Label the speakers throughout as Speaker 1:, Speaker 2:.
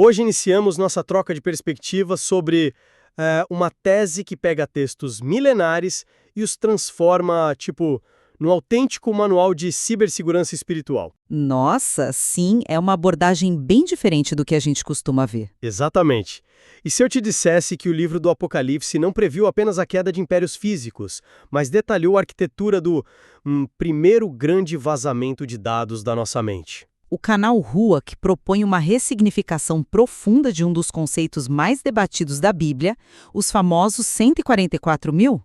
Speaker 1: Hoje iniciamos nossa troca de perspectivas sobre uma tese que pega textos milenares e os transforma, num autêntico manual de cibersegurança espiritual.
Speaker 2: Nossa, sim, é uma abordagem bem diferente do que a gente costuma ver.
Speaker 1: Exatamente. E se eu te dissesse que o livro do Apocalipse não previu apenas a queda de impérios físicos, mas detalhou a arquitetura do primeiro grande vazamento de dados da nossa mente?
Speaker 2: O canal Rua, que propõe uma ressignificação profunda de um dos conceitos mais debatidos da Bíblia, os famosos 144 mil?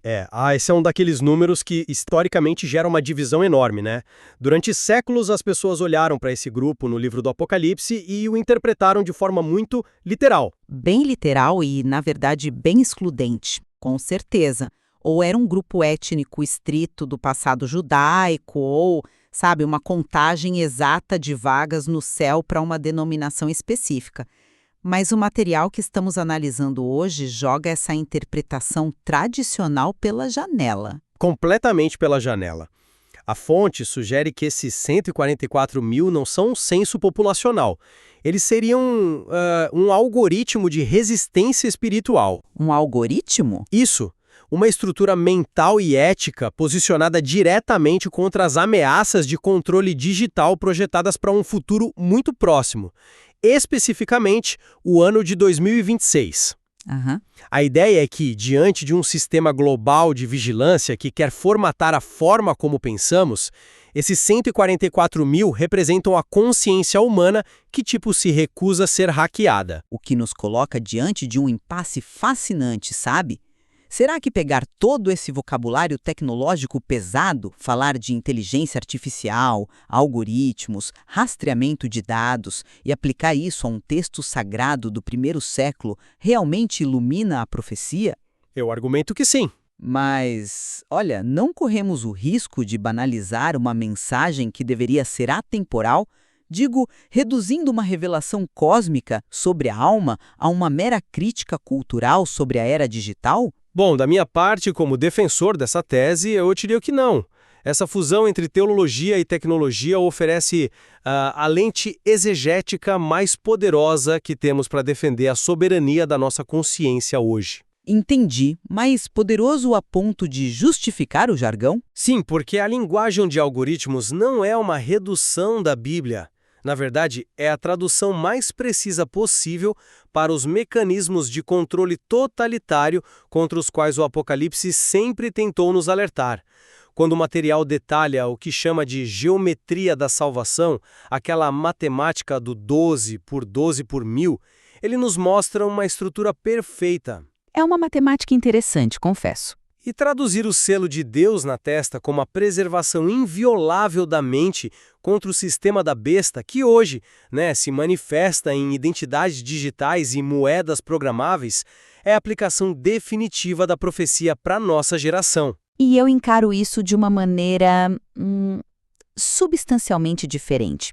Speaker 1: Esse é um daqueles números que historicamente gera uma divisão enorme, né? Durante séculos as pessoas olharam para esse grupo no livro do Apocalipse e o interpretaram de forma muito literal.
Speaker 2: Bem literal e, na verdade, bem excludente, com certeza. Ou era um grupo étnico estrito do passado judaico, ou, sabe, uma contagem exata de vagas no céu para uma denominação específica. Mas o material que estamos analisando hoje joga essa interpretação tradicional pela janela.
Speaker 1: Completamente pela janela. A fonte sugere que esses 144 mil não são um censo populacional. Eles seriam um algoritmo de resistência espiritual.
Speaker 2: Um algoritmo?
Speaker 1: Isso. Uma estrutura mental e ética posicionada diretamente contra as ameaças de controle digital projetadas para um futuro muito próximo, especificamente o ano de 2026. A ideia é que, diante de um sistema global de vigilância que quer formatar a forma como pensamos, esses 144 mil representam a consciência humana que se recusa a ser hackeada.
Speaker 2: O que nos coloca diante de um impasse fascinante, sabe? Será que pegar todo esse vocabulário tecnológico pesado, falar de inteligência artificial, algoritmos, rastreamento de dados e aplicar isso a um texto sagrado do primeiro século, realmente ilumina a profecia?
Speaker 1: Eu argumento que sim.
Speaker 2: Mas, olha, não corremos o risco de banalizar uma mensagem que deveria ser atemporal? Digo, reduzindo uma revelação cósmica sobre a alma a uma mera crítica cultural sobre a era digital?
Speaker 1: Bom, da minha parte, como defensor dessa tese, eu diria que não. Essa fusão entre teologia e tecnologia oferece a lente exegética mais poderosa que temos para defender a soberania da nossa consciência hoje.
Speaker 2: Entendi, mas poderoso a ponto de justificar o jargão?
Speaker 1: Sim, porque a linguagem de algoritmos não é uma redução da Bíblia. Na verdade, é a tradução mais precisa possível para os mecanismos de controle totalitário contra os quais o Apocalipse sempre tentou nos alertar. Quando o material detalha o que chama de geometria da salvação, aquela matemática do 12 por 12 por 1000, ele nos mostra uma estrutura perfeita.
Speaker 2: É uma matemática interessante, confesso.
Speaker 1: E traduzir o selo de Deus na testa como a preservação inviolável da mente contra o sistema da besta que hoje, se manifesta em identidades digitais e moedas programáveis, é a aplicação definitiva da profecia para a nossa geração.
Speaker 2: E eu encaro isso de uma maneira substancialmente diferente.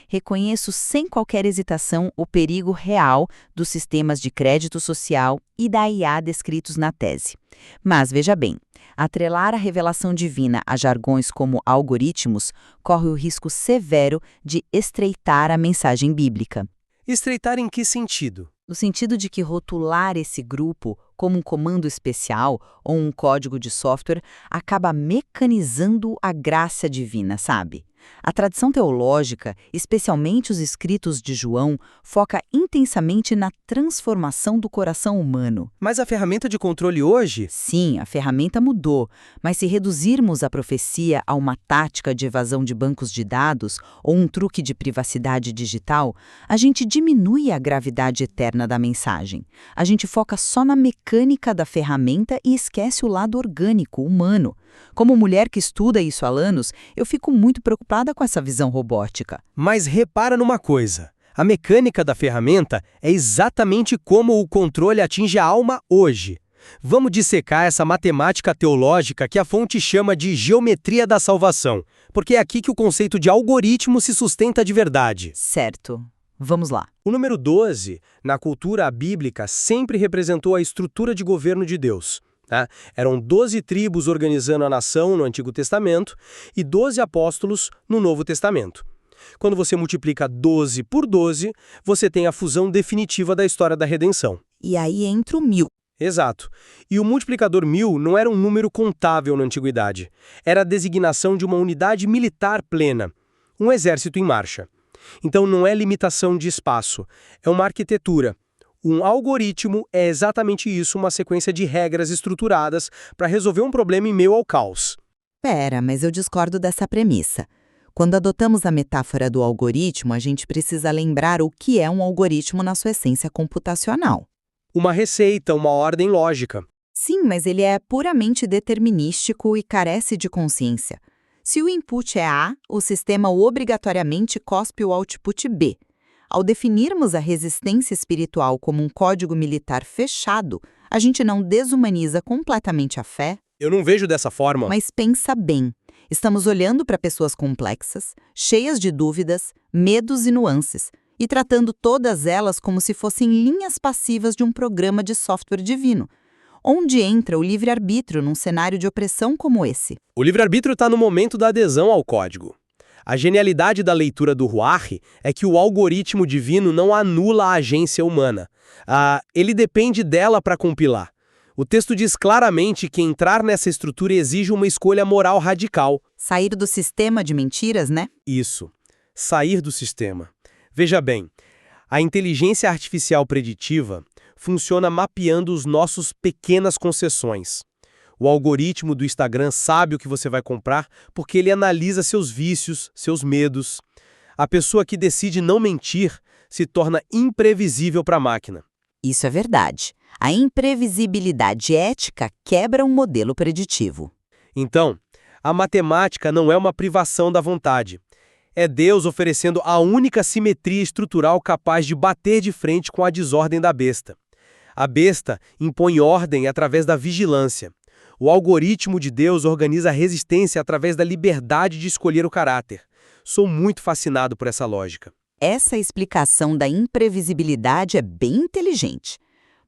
Speaker 2: Reconheço sem qualquer hesitação o perigo real dos sistemas de crédito social e da IA descritos na tese. Mas, veja bem, atrelar a revelação divina a jargões como algoritmos corre o risco severo de estreitar a mensagem bíblica.
Speaker 1: Estreitar em que sentido?
Speaker 2: No sentido de que rotular esse grupo como um comando especial ou um código de software acaba mecanizando a graça divina, sabe? A tradição teológica, especialmente os escritos de João, foca intensamente na transformação do coração humano.
Speaker 1: Mas a ferramenta de controle hoje?
Speaker 2: Sim, a ferramenta mudou, mas se reduzirmos a profecia a uma tática de evasão de bancos de dados ou um truque de privacidade digital, a gente diminui a gravidade eterna da mensagem. A gente foca só na mecânica da ferramenta e esquece o lado orgânico, humano. Como mulher que estuda isso há anos, eu fico muito preocupada com essa visão robótica.
Speaker 1: Mas repara numa coisa. A mecânica da ferramenta é exatamente como o controle atinge a alma hoje. Vamos dissecar essa matemática teológica que a fonte chama de geometria da salvação, porque é aqui que o conceito de algoritmo se sustenta de verdade.
Speaker 2: Certo. Vamos lá.
Speaker 1: O número 12, na cultura bíblica, sempre representou a estrutura de governo de Deus. Eram 12 tribos organizando a nação no Antigo Testamento e 12 apóstolos no Novo Testamento. Quando você multiplica 12 por 12, você tem a fusão definitiva da história da redenção.
Speaker 2: E aí entra o 1000.
Speaker 1: Exato. E o multiplicador 1000 não era um número contável na antiguidade. Era a designação de uma unidade militar plena, um exército em marcha. Então não é limitação de espaço, é uma arquitetura. Um algoritmo é exatamente isso, uma sequência de regras estruturadas para resolver um problema em meio ao caos.
Speaker 2: Pera, mas eu discordo dessa premissa. Quando adotamos a metáfora do algoritmo, a gente precisa lembrar o que é um algoritmo na sua essência computacional.
Speaker 1: Uma receita, uma ordem lógica.
Speaker 2: Sim, mas ele é puramente determinístico e carece de consciência. Se o input é A, o sistema obrigatoriamente cospe o output B. Ao definirmos a resistência espiritual como um código militar fechado, a gente não desumaniza completamente a fé?
Speaker 1: Eu não vejo dessa forma.
Speaker 2: Mas pensa bem. Estamos olhando para pessoas complexas, cheias de dúvidas, medos e nuances, e tratando todas elas como se fossem linhas passivas de um programa de software divino. Onde entra o livre-arbítrio num cenário de opressão como esse?
Speaker 1: O livre-arbítrio está no momento da adesão ao código. A genialidade da leitura do Ruach é que o algoritmo divino não anula a agência humana. Ele depende dela para compilar. O texto diz claramente que entrar nessa estrutura exige uma escolha moral radical.
Speaker 2: Sair do sistema de mentiras, né?
Speaker 1: Isso. Sair do sistema. Veja bem, a inteligência artificial preditiva funciona mapeando os nossos pequenas concessões. O algoritmo do Instagram sabe o que você vai comprar porque ele analisa seus vícios, seus medos. A pessoa que decide não mentir se torna imprevisível para a máquina.
Speaker 2: Isso é verdade. A imprevisibilidade ética quebra um modelo preditivo.
Speaker 1: Então, a matemática não é uma privação da vontade. É Deus oferecendo a única simetria estrutural capaz de bater de frente com a desordem da besta. A besta impõe ordem através da vigilância. O algoritmo de Deus organiza a resistência através da liberdade de escolher o caráter. Sou muito fascinado por essa lógica.
Speaker 2: Essa explicação da imprevisibilidade é bem inteligente.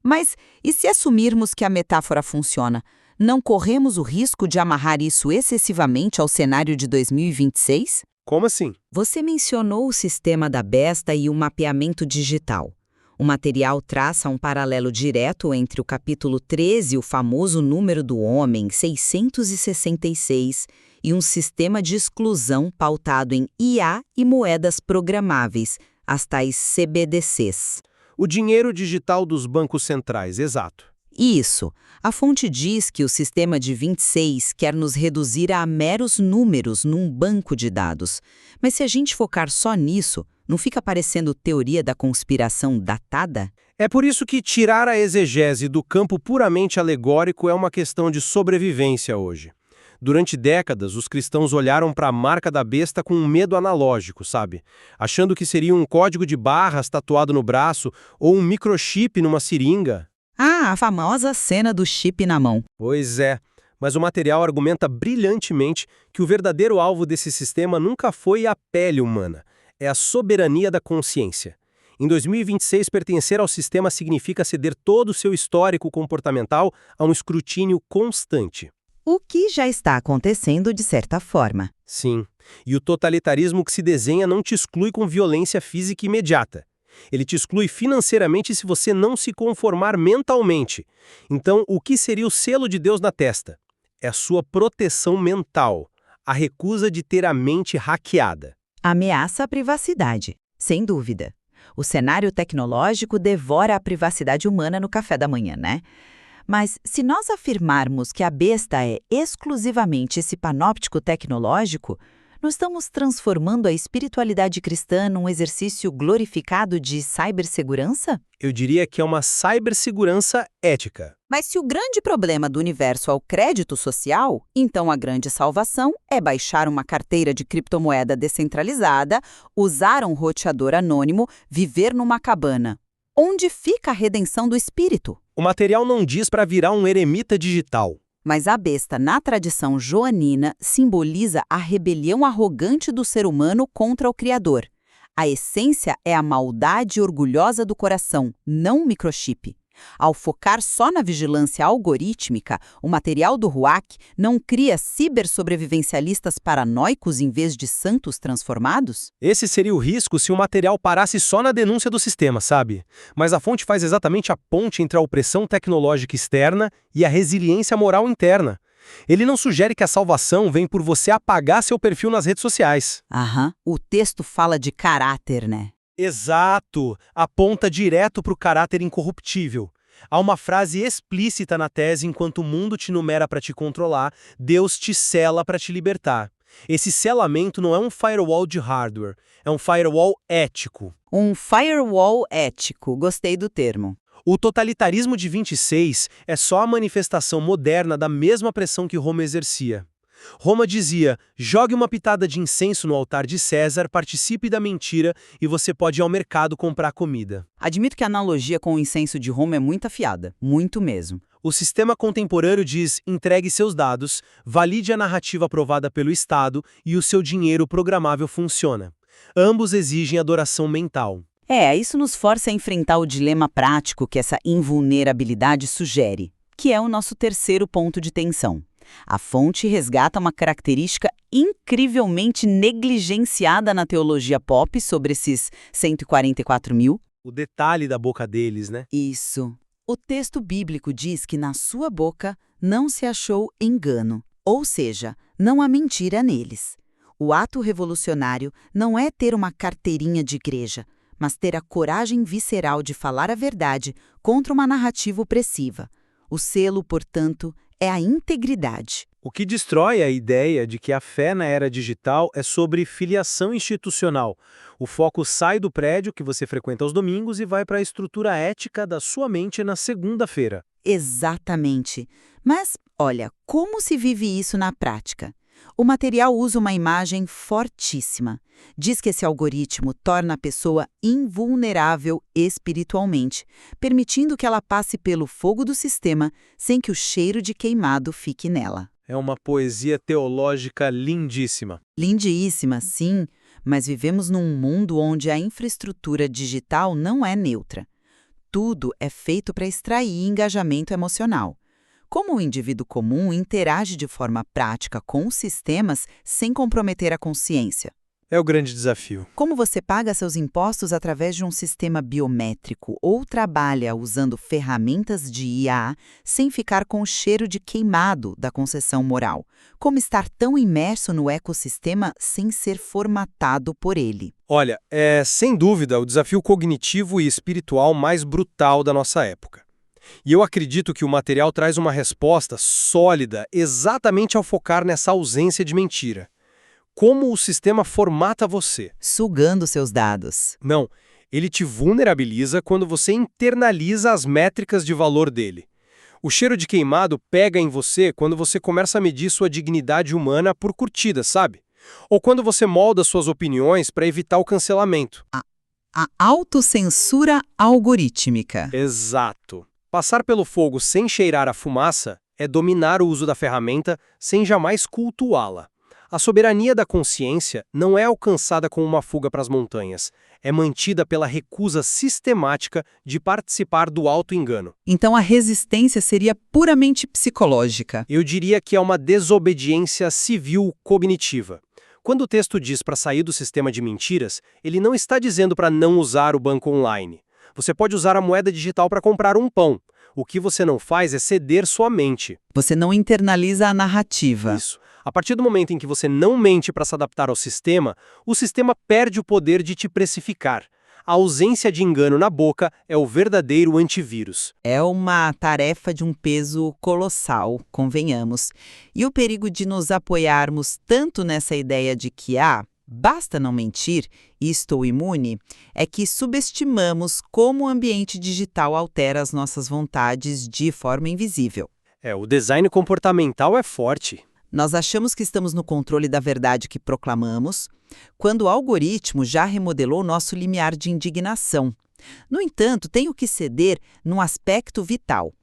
Speaker 2: Mas e se assumirmos que a metáfora funciona, não corremos o risco de amarrar isso excessivamente ao cenário de 2026?
Speaker 1: Como assim?
Speaker 2: Você mencionou o sistema da besta e o mapeamento digital. O material traça um paralelo direto entre o capítulo 13, o famoso número do homem, 666, e um sistema de exclusão pautado em IA e moedas programáveis, as tais CBDCs.
Speaker 1: O dinheiro digital dos bancos centrais, exato.
Speaker 2: Isso. A fonte diz que o sistema de 26 quer nos reduzir a meros números num banco de dados. Mas se a gente focar só nisso, não fica parecendo teoria da conspiração datada?
Speaker 1: É por isso que tirar a exegese do campo puramente alegórico é uma questão de sobrevivência hoje. Durante décadas, os cristãos olharam para a marca da besta com um medo analógico, sabe? Achando que seria um código de barras tatuado no braço ou um microchip numa seringa.
Speaker 2: Ah, a famosa cena do chip na mão.
Speaker 1: Pois é, mas o material argumenta brilhantemente que o verdadeiro alvo desse sistema nunca foi a pele humana, é a soberania da consciência. Em 2026, pertencer ao sistema significa ceder todo o seu histórico comportamental a um escrutínio constante.
Speaker 2: O que já está acontecendo de certa forma.
Speaker 1: Sim, e o totalitarismo que se desenha não te exclui com violência física imediata. Ele te exclui financeiramente se você não se conformar mentalmente. Então, o que seria o selo de Deus na testa? É a sua proteção mental, a recusa de ter a mente hackeada.
Speaker 2: Ameaça à privacidade, sem dúvida. O cenário tecnológico devora a privacidade humana no café da manhã, né? Mas se nós afirmarmos que a besta é exclusivamente esse panóptico tecnológico, nós estamos transformando a espiritualidade cristã num exercício glorificado de cibersegurança?
Speaker 1: Eu diria que é uma cibersegurança ética.
Speaker 2: Mas se o grande problema do universo é o crédito social, então a grande salvação é baixar uma carteira de criptomoeda descentralizada, usar um roteador anônimo, viver numa cabana. Onde fica a redenção do espírito?
Speaker 1: O material não diz para virar um eremita digital.
Speaker 2: Mas a besta, na tradição joanina, simboliza a rebelião arrogante do ser humano contra o Criador. A essência é a maldade orgulhosa do coração, não o microchip. Ao focar só na vigilância algorítmica, o material do RUAC não cria cibersobrevivencialistas paranoicos em vez de santos transformados?
Speaker 1: Esse seria o risco se o material parasse só na denúncia do sistema, sabe? Mas a fonte faz exatamente a ponte entre a opressão tecnológica externa e a resiliência moral interna. Ele não sugere que a salvação vem por você apagar seu perfil nas redes sociais.
Speaker 2: Aham, o texto fala de caráter, né?
Speaker 1: Exato! Aponta direto para o caráter incorruptível. Há uma frase explícita na tese: enquanto o mundo te numera para te controlar, Deus te sela para te libertar. Esse selamento não é um firewall de hardware, é um firewall ético.
Speaker 2: Um firewall ético, gostei do termo.
Speaker 1: O totalitarismo de 26 é só a manifestação moderna da mesma pressão que Roma exercia. Roma dizia: jogue uma pitada de incenso no altar de César, participe da mentira e você pode ir ao mercado comprar comida.
Speaker 2: Admito que a analogia com o incenso de Roma é muito afiada, muito mesmo.
Speaker 1: O sistema contemporâneo diz: entregue seus dados, valide a narrativa aprovada pelo Estado e o seu dinheiro programável funciona. Ambos exigem adoração mental.
Speaker 2: Isso nos força a enfrentar o dilema prático que essa invulnerabilidade sugere, que é o nosso terceiro ponto de tensão. A fonte resgata uma característica incrivelmente negligenciada na teologia pop sobre esses 144 mil.
Speaker 1: O detalhe da boca deles, né?
Speaker 2: Isso. O texto bíblico diz que na sua boca não se achou engano, ou seja, não há mentira neles. O ato revolucionário não é ter uma carteirinha de igreja, mas ter a coragem visceral de falar a verdade contra uma narrativa opressiva. O selo, portanto, é a integridade.
Speaker 1: O que destrói a ideia de que a fé na era digital é sobre filiação institucional. O foco sai do prédio que você frequenta aos domingos e vai para a estrutura ética da sua mente na segunda-feira.
Speaker 2: Exatamente. Mas, olha, como se vive isso na prática? O material usa uma imagem fortíssima. Diz que esse algoritmo torna a pessoa invulnerável espiritualmente, permitindo que ela passe pelo fogo do sistema sem que o cheiro de queimado fique nela.
Speaker 1: É uma poesia teológica lindíssima.
Speaker 2: Lindíssima, sim, mas vivemos num mundo onde a infraestrutura digital não é neutra. Tudo é feito para extrair engajamento emocional. Como o indivíduo comum interage de forma prática com os sistemas sem comprometer a consciência?
Speaker 1: É o grande desafio.
Speaker 2: Como você paga seus impostos através de um sistema biométrico ou trabalha usando ferramentas de IA sem ficar com o cheiro de queimado da concessão moral? Como estar tão imerso no ecossistema sem ser formatado por ele?
Speaker 1: Olha, é sem dúvida o desafio cognitivo e espiritual mais brutal da nossa época. E eu acredito que o material traz uma resposta sólida exatamente ao focar nessa ausência de mentira. Como o sistema formata você?
Speaker 2: Sugando seus dados.
Speaker 1: Não, ele te vulnerabiliza quando você internaliza as métricas de valor dele. O cheiro de queimado pega em você quando você começa a medir sua dignidade humana por curtidas, sabe? Ou quando você molda suas opiniões para evitar o cancelamento.
Speaker 2: A autocensura algorítmica.
Speaker 1: Exato. Passar pelo fogo sem cheirar a fumaça é dominar o uso da ferramenta sem jamais cultuá-la. A soberania da consciência não é alcançada com uma fuga para as montanhas, é mantida pela recusa sistemática de participar do auto-engano.
Speaker 2: Então a resistência seria puramente psicológica.
Speaker 1: Eu diria que é uma desobediência civil cognitiva. Quando o texto diz para sair do sistema de mentiras, ele não está dizendo para não usar o banco online. Você pode usar a moeda digital para comprar um pão. O que você não faz é ceder sua mente.
Speaker 2: Você não internaliza a narrativa.
Speaker 1: Isso. A partir do momento em que você não mente para se adaptar ao sistema, o sistema perde o poder de te precificar. A ausência de engano na boca é o verdadeiro antivírus.
Speaker 2: É uma tarefa de um peso colossal, convenhamos. E o perigo de nos apoiarmos tanto nessa ideia de que basta não mentir e estou imune, é que subestimamos como o ambiente digital altera as nossas vontades de forma invisível.
Speaker 1: O design comportamental é forte.
Speaker 2: Nós achamos que estamos no controle da verdade que proclamamos, quando o algoritmo já remodelou nosso limiar de indignação. No entanto, tenho que ceder num aspecto vital.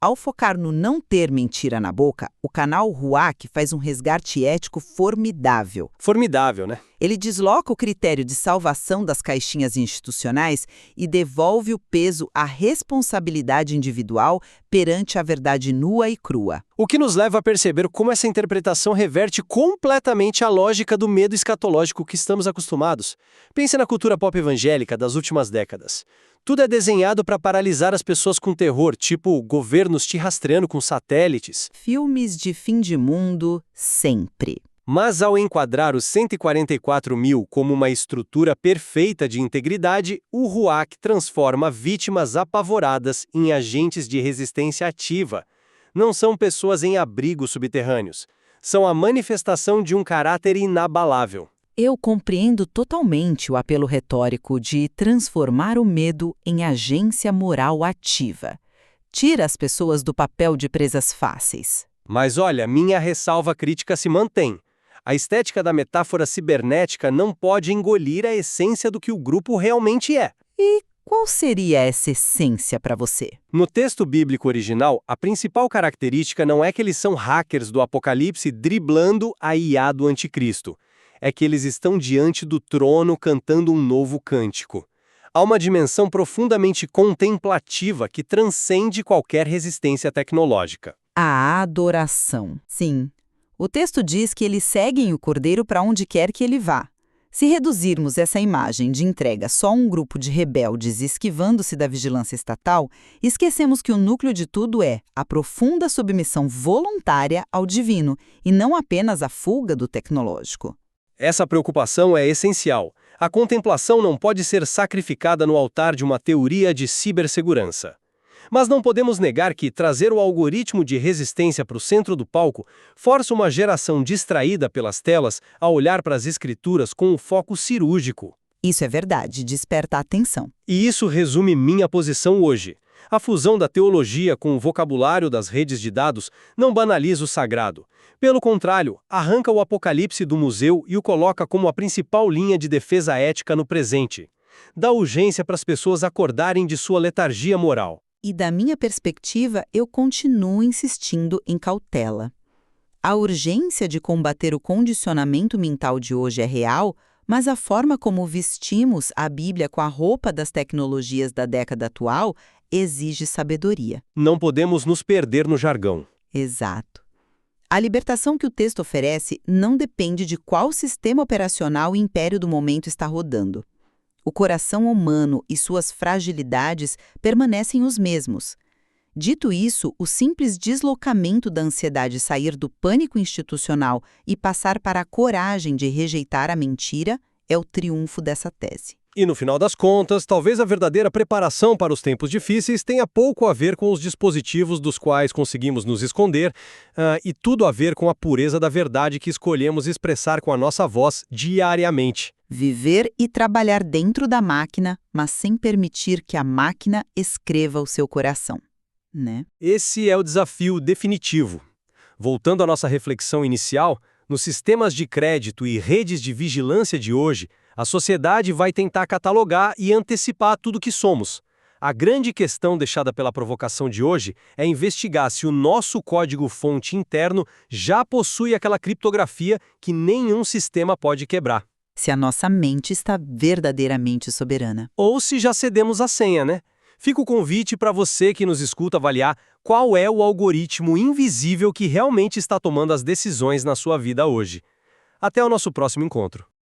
Speaker 2: Ao focar no não ter mentira na boca, o canal RUAC faz um resgate ético formidável.
Speaker 1: Formidável, né?
Speaker 2: Ele desloca o critério de salvação das caixinhas institucionais e devolve o peso à responsabilidade individual perante a verdade nua e crua.
Speaker 1: O que nos leva a perceber como essa interpretação reverte completamente a lógica do medo escatológico que estamos acostumados. Pense na cultura pop evangélica das últimas décadas. Tudo é desenhado para paralisar as pessoas com terror, tipo governos te rastreando com satélites.
Speaker 2: Filmes de fim de mundo, sempre.
Speaker 1: Mas ao enquadrar os 144 mil como uma estrutura perfeita de integridade, o RUAC transforma vítimas apavoradas em agentes de resistência ativa. Não são pessoas em abrigos subterrâneos. São a manifestação de um caráter inabalável.
Speaker 2: Eu compreendo totalmente o apelo retórico de transformar o medo em agência moral ativa. Tira as pessoas do papel de presas fáceis.
Speaker 1: Mas olha, minha ressalva crítica se mantém. A estética da metáfora cibernética não pode engolir a essência do que o grupo realmente é.
Speaker 2: E qual seria essa essência para você?
Speaker 1: No texto bíblico original, a principal característica não é que eles são hackers do Apocalipse driblando a IA do anticristo. É que eles estão diante do trono cantando um novo cântico. Há uma dimensão profundamente contemplativa que transcende qualquer resistência tecnológica.
Speaker 2: A adoração. Sim. O texto diz que eles seguem o Cordeiro para onde quer que ele vá. Se reduzirmos essa imagem de entrega só a um grupo de rebeldes esquivando-se da vigilância estatal, esquecemos que o núcleo de tudo é a profunda submissão voluntária ao divino e não apenas a fuga do tecnológico.
Speaker 1: Essa preocupação é essencial. A contemplação não pode ser sacrificada no altar de uma teoria de cibersegurança. Mas não podemos negar que trazer o algoritmo de resistência para o centro do palco força uma geração distraída pelas telas a olhar para as escrituras com um foco cirúrgico.
Speaker 2: Isso é verdade, desperta a atenção.
Speaker 1: E isso resume minha posição hoje. A fusão da teologia com o vocabulário das redes de dados não banaliza o sagrado. Pelo contrário, arranca o Apocalipse do museu e o coloca como a principal linha de defesa ética no presente. Dá urgência para as pessoas acordarem de sua letargia moral.
Speaker 2: E da minha perspectiva, eu continuo insistindo em cautela. A urgência de combater o condicionamento mental de hoje é real, mas a forma como vestimos a Bíblia com a roupa das tecnologias da década atual exige sabedoria.
Speaker 1: Não podemos nos perder no jargão.
Speaker 2: Exato. A libertação que o texto oferece não depende de qual sistema operacional o império do momento está rodando. O coração humano e suas fragilidades permanecem os mesmos. Dito isso, o simples deslocamento da ansiedade sair do pânico institucional e passar para a coragem de rejeitar a mentira é o triunfo dessa tese.
Speaker 1: E no final das contas, talvez a verdadeira preparação para os tempos difíceis tenha pouco a ver com os dispositivos dos quais conseguimos nos esconder e tudo a ver com a pureza da verdade que escolhemos expressar com a nossa voz diariamente.
Speaker 2: Viver e trabalhar dentro da máquina, mas sem permitir que a máquina escreva o seu coração, né?
Speaker 1: Esse é o desafio definitivo. Voltando à nossa reflexão inicial, nos sistemas de crédito e redes de vigilância de hoje, a sociedade vai tentar catalogar e antecipar tudo que somos. A grande questão deixada pela provocação de hoje é investigar se o nosso código-fonte interno já possui aquela criptografia que nenhum sistema pode quebrar.
Speaker 2: Se a nossa mente está verdadeiramente soberana.
Speaker 1: Ou se já cedemos a senha, né? Fica o convite para você que nos escuta avaliar qual é o algoritmo invisível que realmente está tomando as decisões na sua vida hoje. Até o nosso próximo encontro.